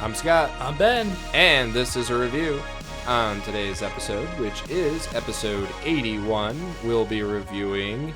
I'm Scott. I'm Ben. And this is a review. On today's episode, which is episode 81, we'll be reviewing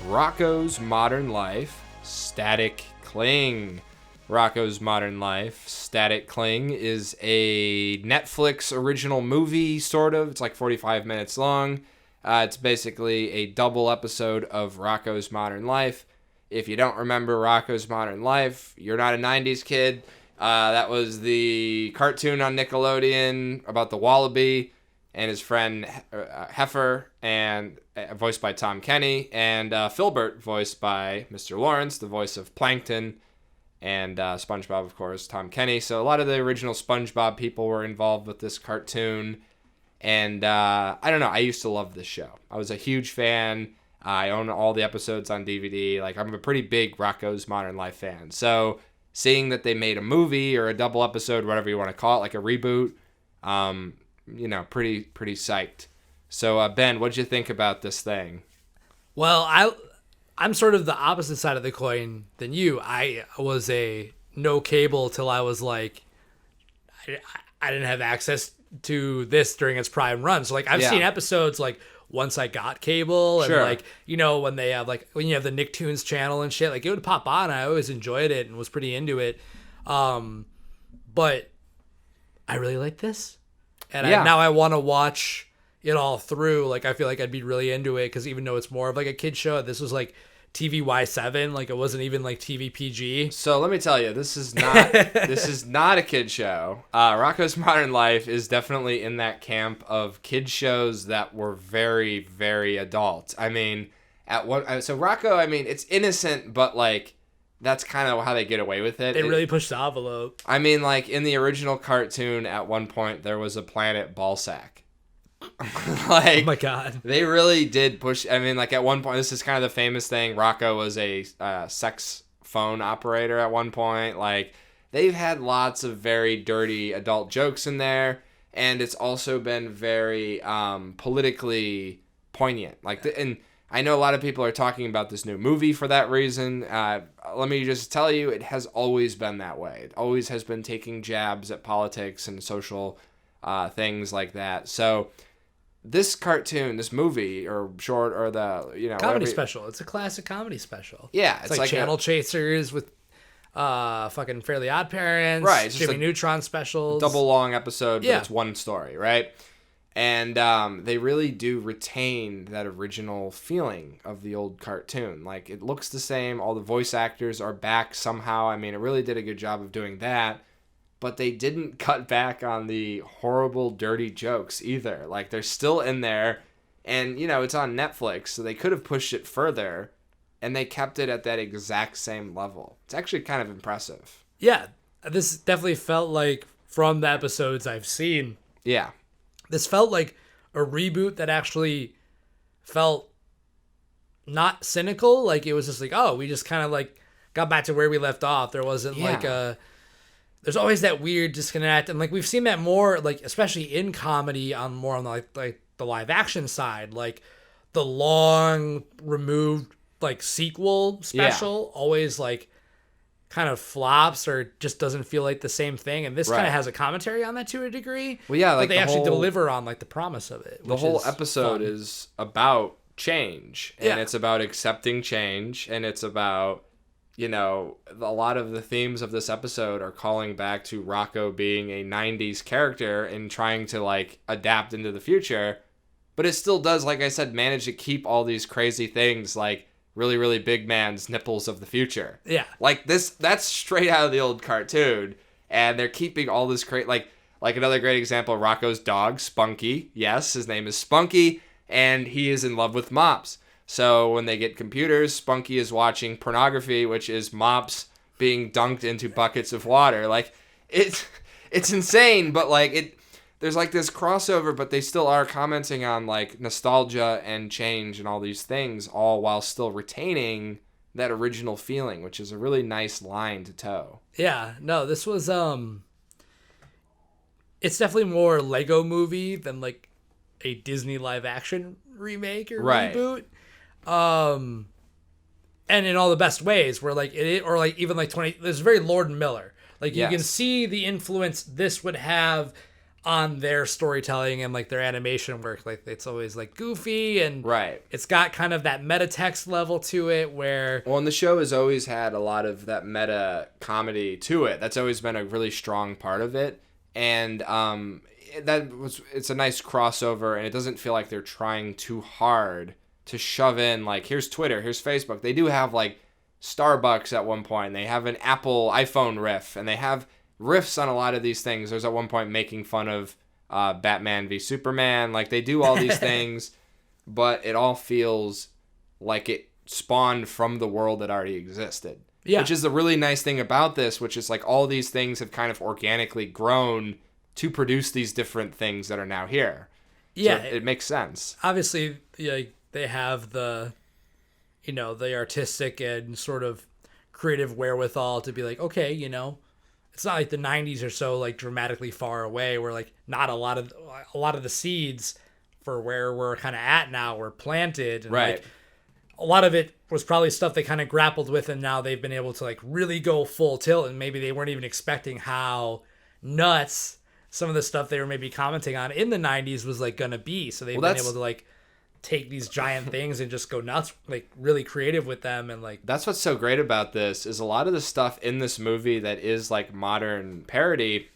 Rocko's Modern Life, Static Cling. Rocko's Modern Life, Static Cling is a Netflix original movie, sort of. It's like 45 minutes long. It's basically a double episode of Rocko's Modern Life. If you don't remember Rocko's Modern Life, you're not a 90s kid. That was the cartoon on Nickelodeon about the wallaby and his friend Heifer, and voiced by Tom Kenny, and Filbert, voiced by Mr. Lawrence, the voice of Plankton, and SpongeBob, of course, Tom Kenny. So a lot of the original SpongeBob people were involved with this cartoon, and I don't know, I used to love this show. I was a huge fan. I own all the episodes on DVD. Like, I'm a pretty big Rocko's Modern Life fan. So seeing that they made a movie or a double episode, whatever you want to call it, like a reboot, pretty psyched. So, Ben, what'd you think about this thing? Well, I'm sort of the opposite side of the coin than you. I was a no cable till I was like, I didn't have access to this during its prime run. So, like, I've seen episodes, like, once I got cable, and like, when they have, like, when you have the Nicktoons channel and shit, like, it would pop on. I always enjoyed it and was pretty into it. But I really like this, and now I want to watch it all through. Like, I feel like I'd be really into it, because even though it's more of like a kid show, this was like TVY7, like, it wasn't even like TV PG. So let me tell you, this is not a kid show. Rocko's Modern Life is definitely in that camp of kid shows that were very, very adult. I mean, so Rocko, I mean, it's innocent, but like, that's kind of how they get away with it. They really pushed the envelope. I mean, like, in the original cartoon, at one point there was a planet Ballsack. Like, oh my god, they really did push. I mean, like, at one point, this is kind of the famous thing, Rocko was a sex phone operator at one point. Like, they've had lots of very dirty adult jokes in there, and it's also been very politically poignant. Like, and I know a lot of people are talking about this new movie for that reason. Let me just tell you, it has always been that way. It always has been taking jabs at politics and social things like that. So this cartoon, this movie or short, or the comedy special. It's a classic comedy special. Yeah, it's like Channel Chasers with fucking Fairly Odd Parents, right? It's Jimmy Neutron specials, double long episode, but it's one story, right? And they really do retain that original feeling of the old cartoon. Like, it looks the same. All the voice actors are back somehow. I mean, it really did a good job of doing that. But they didn't cut back on the horrible, dirty jokes either. Like, they're still in there. And, it's on Netflix, so they could have pushed it further. And they kept it at that exact same level. It's actually kind of impressive. Yeah, this definitely felt like, from the episodes I've seen, yeah, this felt like a reboot that actually felt not cynical. Like, it was just like, oh, we just kind of like got back to where we left off. There wasn't like there's always that weird disconnect, and like, we've seen that more, like, especially in comedy, on the live action side, like the long removed like sequel special always like kind of flops or just doesn't feel like the same thing, and this kind of has a commentary on that to a degree. Well, yeah, like, but they actually deliver on like the promise of it. The whole episode is about change, and it's about accepting change, and it's about, a lot of the themes of this episode are calling back to Rocko being a 90s character and trying to, like, adapt into the future. But it still does, like I said, manage to keep all these crazy things, like really, really big man's nipples of the future. Yeah. Like, that's straight out of the old cartoon. And they're keeping all this great, like another great example, Rocko's dog, Spunky. Yes, his name is Spunky, and he is in love with Mops. So when they get computers, Spunky is watching pornography, which is Mops being dunked into buckets of water. Like, it's insane, but like, there's like this crossover, but they still are commenting on like nostalgia and change and all these things, all while still retaining that original feeling, which is a really nice line to toe. Yeah, no, this was it's definitely more Lego Movie than like a Disney live action remake or reboot. And in all the best ways, where like it, or like even like there's very Lord and Miller. Like you can see the influence this would have on their storytelling and like their animation work. Like it's always like goofy and it's got kind of that meta text level to it where and the show has always had a lot of that meta comedy to it. That's always been a really strong part of it. And it's a nice crossover, and it doesn't feel like they're trying too hard to shove in like here's Twitter, here's Facebook. They do have like Starbucks at one point. They have an Apple iPhone riff, and they have riffs on a lot of these things. There's at one point making fun of Batman v Superman. Like they do all these things, but it all feels like it spawned from the world that already existed. Yeah. Which is the really nice thing about this, which is like all these things have kind of organically grown to produce these different things that are now here. Yeah. So it makes sense. Obviously, they have the artistic and sort of creative wherewithal to be like, okay, it's not like the 90s or so like dramatically far away where like not a lot of the seeds for where we're kind of at now were planted. And like, a lot of it was probably stuff they kind of grappled with, and now they've been able to like really go full tilt, and maybe they weren't even expecting how nuts some of the stuff they were maybe commenting on in the 90s was like gonna be. So they've been able to like take these giant things and just go nuts, like really creative with them. And like that's what's so great about this is a lot of the stuff in this movie that is like modern parody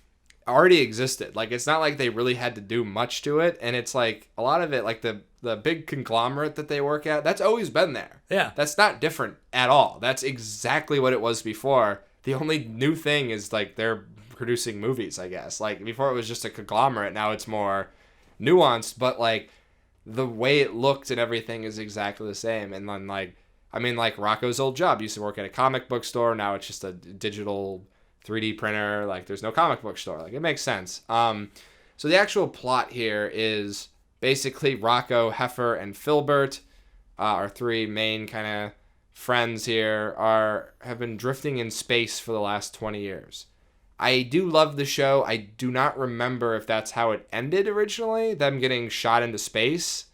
already existed. Like it's not like they really had to do much to it, and it's like a lot of it, like the big conglomerate that they work at, that's always been there. Yeah, that's not different at all. That's exactly what it was before. The only new thing is like they're producing movies, I guess. Like before it was just a conglomerate, now it's more nuanced, but like the way it looked and everything is exactly the same. And then like Rocko's old job used to work at a comic book store, now it's just a digital 3D printer. Like there's no comic book store. Like it makes sense. So the actual plot here is basically Rocko, Heifer, and Filbert, our three main kind of friends here, have been drifting in space for the last 20 years. I do love the show. I do not remember if that's how it ended originally, them getting shot into space.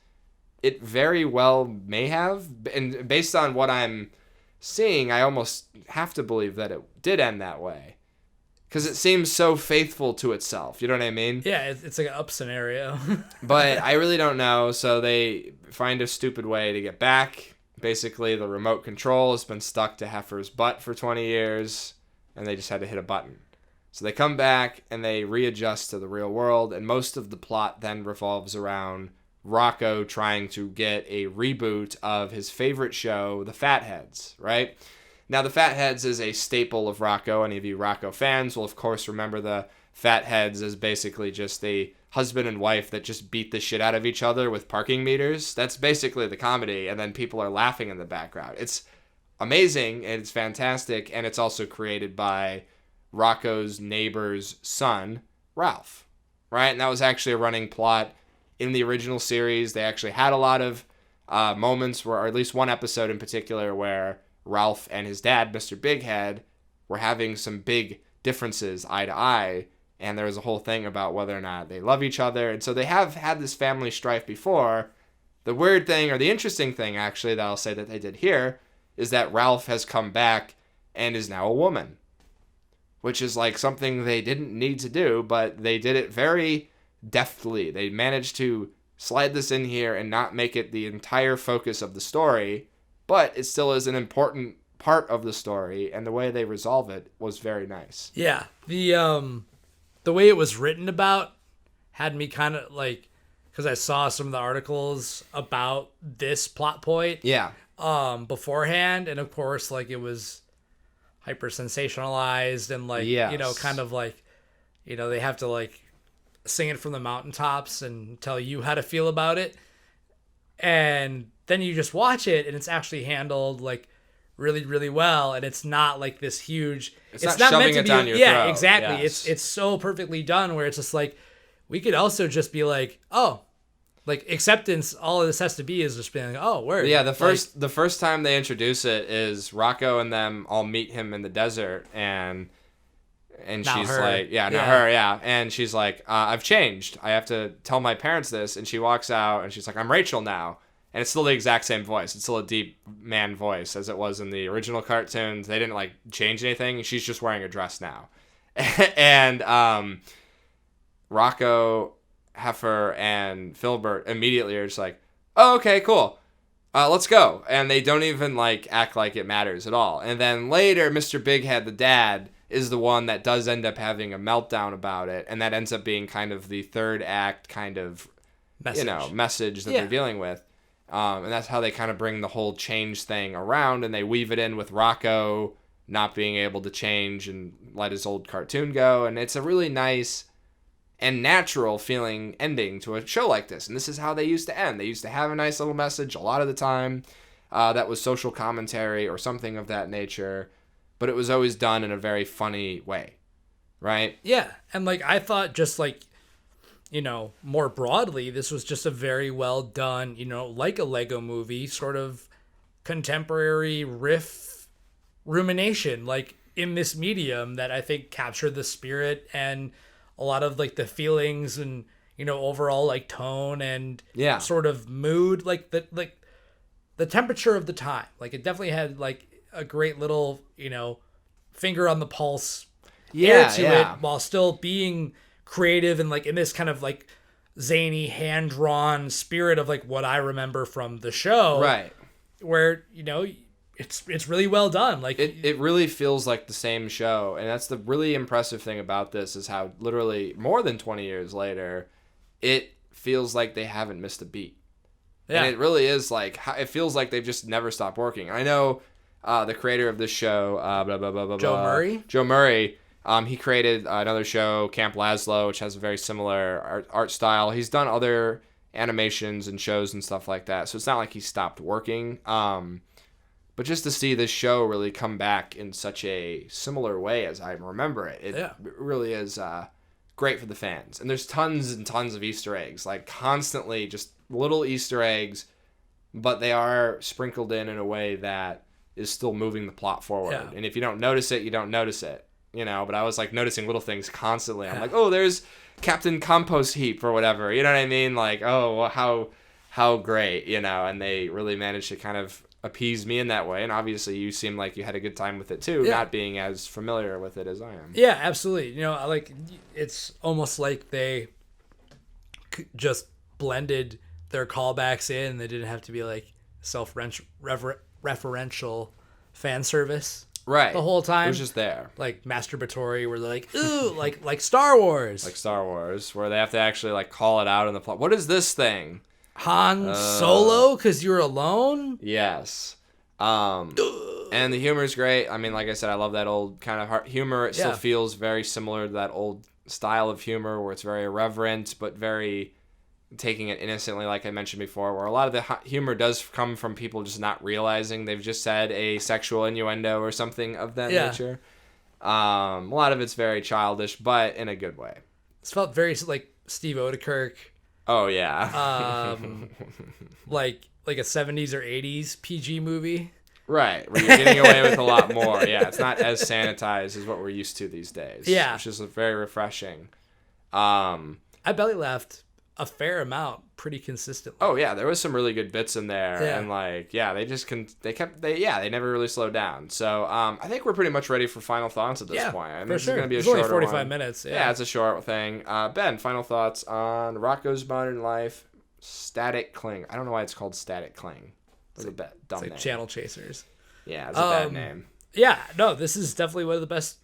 It very well may have. And based on what I'm seeing, I almost have to believe that it did end that way. Because it seems so faithful to itself. You know what I mean? Yeah, it's like an up scenario. But I really don't know. So they find a stupid way to get back. Basically, the remote control has been stuck to Heifer's butt for 20 years. And they just had to hit a button. So they come back and they readjust to the real world. And most of the plot then revolves around Rocko trying to get a reboot of his favorite show, The Fatheads, right? Now, The Fatheads is a staple of Rocko. Any of you Rocko fans will, of course, remember the Fatheads as basically just a husband and wife that just beat the shit out of each other with parking meters. That's basically the comedy, and then people are laughing in the background. It's amazing, and it's fantastic, and it's also created by Rocko's neighbor's son, Ralph, right? And that was actually a running plot in the original series. They actually had a lot of moments where, or at least one episode in particular, where Ralph and his dad, Mr. Bighead, were having some big differences eye to eye, and there was a whole thing about whether or not they love each other. And so they have had this family strife before. The weird thing, or the interesting thing actually, that I'll say that they did here, is that Ralph has come back and is now a woman, which is like something they didn't need to do, but they did it very deftly. They managed to slide this in here and not make it the entire focus of the story, but it still is an important part of the story, and the way they resolve it was very nice. Yeah, the way it was written about had me kind of like, because I saw some of the articles about this plot point. Yeah. Beforehand, and of course, like it was hyper sensationalized and like kind of like, they have to like sing it from the mountaintops and tell you how to feel about it, and then you just watch it and it's actually handled like really, really well, and it's not like this huge. It's not meant to be down your throat. Yeah, exactly. Yes. It's so perfectly done where it's just like we could also just be like, oh, like acceptance. All of this has to be is just being like, oh, word. Yeah, the first time they introduce it is Rocko and them all meet him in the desert, and she's like, and she's like, I've changed. I have to tell my parents this, and she walks out and she's like, I'm Rachel now. And it's still the exact same voice. It's still a deep man voice as it was in the original cartoons. They didn't like change anything. She's just wearing a dress now. And Rocko, Heifer, and Filbert immediately are just like, oh, okay, cool. Let's go. And they don't even like act like it matters at all. And then later, Mr. Bighead, the dad, is the one that does end up having a meltdown about it. And that ends up being kind of the third act kind of, message that they're dealing with. And that's how they kind of bring the whole change thing around. And they weave it in with Rocko not being able to change and let his old cartoon go. And it's a really nice and natural feeling ending to a show like this. And this is how they used to end. They used to have a nice little message a lot of the time that was social commentary or something of that nature, but it was always done in a very funny way, right? Yeah, and like I thought just like, more broadly, this was just a very well done, like a Lego movie, sort of contemporary riff rumination, like in this medium that I think captured the spirit and a lot of like the feelings and overall like tone and sort of mood, like the temperature of the time. Like it definitely had like a great little finger on the pulse air to it, while still being creative and like in this kind of like zany hand drawn spirit of like what I remember from the show, right? Where it's really well done. Like it really feels like the same show, and that's the really impressive thing about this is how literally more than 20 years later, it feels like they haven't missed a beat. Yeah. And it really is like it feels like they've just never stopped working. I know the creator of this show, Joe Murray. He created another show, Camp Lazlo, which has a very similar art style. He's done other animations and shows and stuff like that, so it's not like he stopped working. But just to see this show really come back in such a similar way as I remember it, it really is great for the fans. And there's tons and tons of Easter eggs, like constantly just little Easter eggs, but they are sprinkled in a way that is still moving the plot forward. Yeah. And if you don't notice it, you don't notice it, but I was like noticing little things constantly. I'm like, oh, there's Captain Compost Heap or whatever. You know what I mean? Like, oh, how great, and they really managed to kind of appease me in that way. And obviously you seem like you had a good time with it too, not being as familiar with it as I am. Yeah, absolutely. Like it's almost like they just blended their callbacks in. They didn't have to be like self-referential fan service. Right. The whole time. It was just there. Like masturbatory where they're like, ooh, like Star Wars. Like Star Wars, where they have to actually like call it out in the plot. What is this thing? Han Solo, because you're alone? Yes. And the humor is great. I mean, like I said, I love that old kind of humor. It still feels very similar to that old style of humor where it's very irreverent, but very taking it innocently, like I mentioned before, where a lot of the humor does come from people just not realizing they've just said a sexual innuendo or something of that nature. A lot of it's very childish, but in a good way. It's felt very like Steve Odekirk. Oh yeah. like a 70s or 80s PG movie. Right, where you're getting away with a lot more. Yeah, it's not as sanitized as what we're used to these days. Yeah. Which is very refreshing. I belly laughed a fair amount pretty consistently. Oh yeah, there was some really good bits in there. Yeah. And like, they never really slowed down. So I think we're pretty much ready for final thoughts at this point. I mean, for this sure. is going to be a it's shorter only 45 one. minutes. Yeah, it's a short thing. Ben, final thoughts on Rocko's Modern Life, Static Cling. I don't know why it's called Static Cling. It's a dumb name. Channel Chasers. Yeah, it's a bad name. Yeah, no, this is definitely one of the best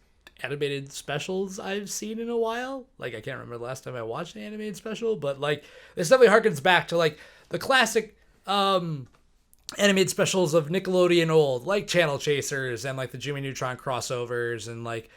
animated specials I've seen in a while. Like, I can't remember the last time I watched an animated special, but like this definitely harkens back to like the classic animated specials of Nickelodeon old, like Channel Chasers and like the Jimmy Neutron crossovers and like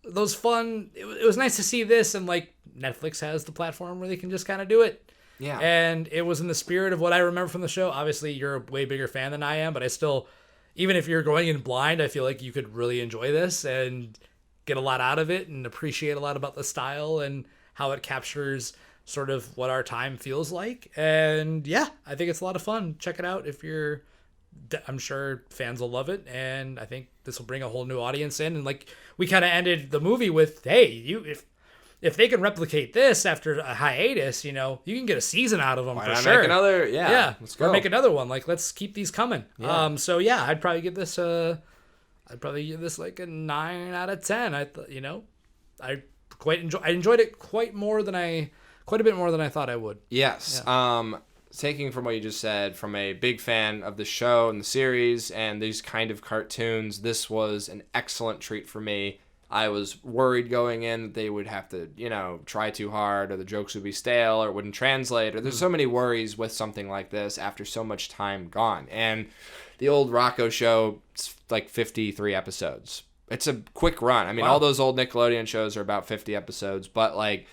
those fun. It was nice to see this, and like Netflix has the platform where they can just kind of do it. Yeah. And it was in the spirit of what I remember from the show. Obviously, you're a way bigger fan than I am, but I still, even if you're going in blind, I feel like you could really enjoy this and get a lot out of it and appreciate a lot about the style and how it captures sort of what our time feels like. And yeah, I think it's a lot of fun. Check it out if you're, I'm sure fans will love it. And I think this will bring a whole new audience in. And like we kind of ended the movie with, hey, if they can replicate this after a hiatus, you can get a season out of them. Why for not sure. Make another? Yeah. Let's go. Or make another one. Like, let's keep these coming. Yeah. So yeah, I'd probably give this like a 9 out of 10. I I enjoyed it quite a bit more than I thought I would. Yes. Yeah. Taking from what you just said, from a big fan of the show and the series and these kind of cartoons, this was an excellent treat for me. I was worried going in that they would have to, try too hard, or the jokes would be stale, or it wouldn't translate, or there's so many worries with something like this after so much time gone. And the old Rocko show, it's like 53 episodes. It's a quick run. I mean, all those old Nickelodeon shows are about 50 episodes, but like,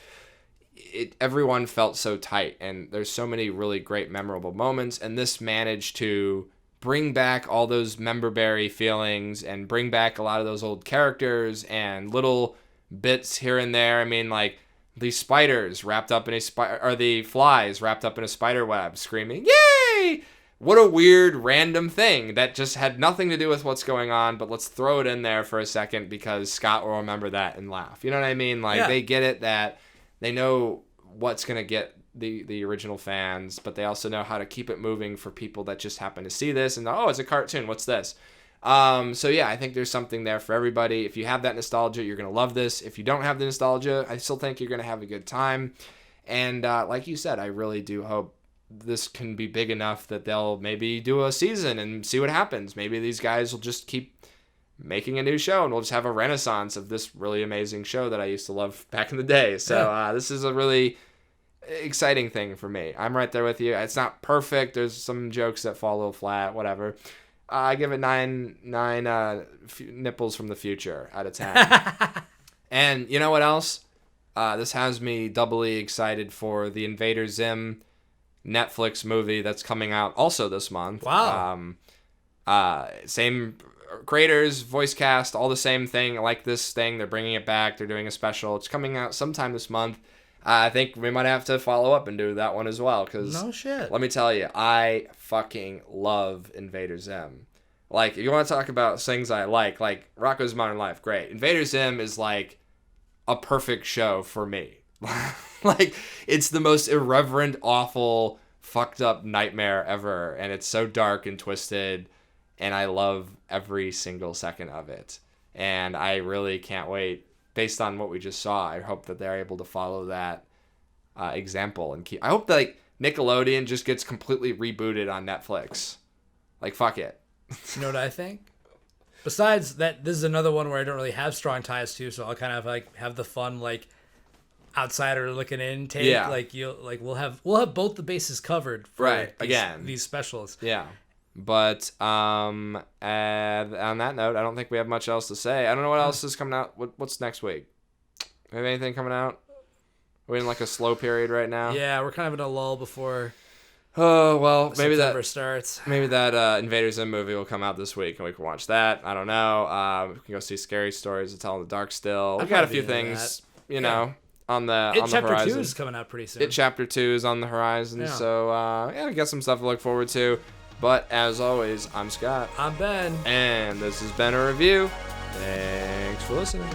everyone felt so tight, and there's so many really great memorable moments, and this managed to bring back all those member-berry feelings and bring back a lot of those old characters and little bits here and there. I mean, like the spiders wrapped up in or the flies wrapped up in a spider web screaming, "Yay!" What a weird random thing that just had nothing to do with what's going on, but let's throw it in there for a second because Scott will remember that and laugh. You know what I mean? Like, They get it, that they know what's going to get the original fans, but they also know how to keep it moving for people that just happen to see this and, oh, it's a cartoon. What's this? So yeah, I think there's something there for everybody. If you have that nostalgia, you're going to love this. If you don't have the nostalgia, I still think you're going to have a good time. And like you said, I really do hope this can be big enough that they'll maybe do a season and see what happens. Maybe these guys will just keep making a new show and we'll just have a renaissance of this really amazing show that I used to love back in the day. So this is a really exciting thing for me. I'm right there with you. It's not perfect. There's some jokes that fall a little flat, whatever. I give it nine nipples from the future out of 10. And you know what else? This has me doubly excited for the Invader Zim Netflix movie that's coming out also this month. Wow. Same creators, voice cast, all the same thing. I like this thing. They're bringing it back. They're doing a special. It's coming out sometime this month. I think we might have to follow up and do that one as well. Cause no shit. Let me tell you, I fucking love Invader Zim. Like, if you want to talk about things I like Rocko's Modern Life, great. Invader Zim is like a perfect show for me. Like, it's the most irreverent, awful, fucked up nightmare ever. And it's so dark and twisted. And I love every single second of it. And I really can't wait. Based on what we just saw, I hope that they're able to follow that example and keep. I hope that like Nickelodeon just gets completely rebooted on Netflix. Like, fuck it. You know what I think? Besides that, this is another one where I don't really have strong ties to, so I'll kind of like have the fun like outsider looking in take. Yeah. Like we'll have both the bases covered for these specials. Yeah. But on that note, I don't think we have much else to say. I don't know what else is coming out. What's next week? Have anything coming out? Are we in like a slow period right now? Yeah, we're kind of in a lull before. Oh well, maybe September starts. Maybe that Invader Zim movie will come out this week, and we can watch that. I don't know. We can go see Scary Stories to Tell in the Dark. Still, we got a few things, on the horizon. Chapter 2 is coming out pretty soon. Chapter 2 is on the horizon, so we got some stuff to look forward to. But as always, I'm Scott. I'm Ben. And this has been a review. Thanks for listening.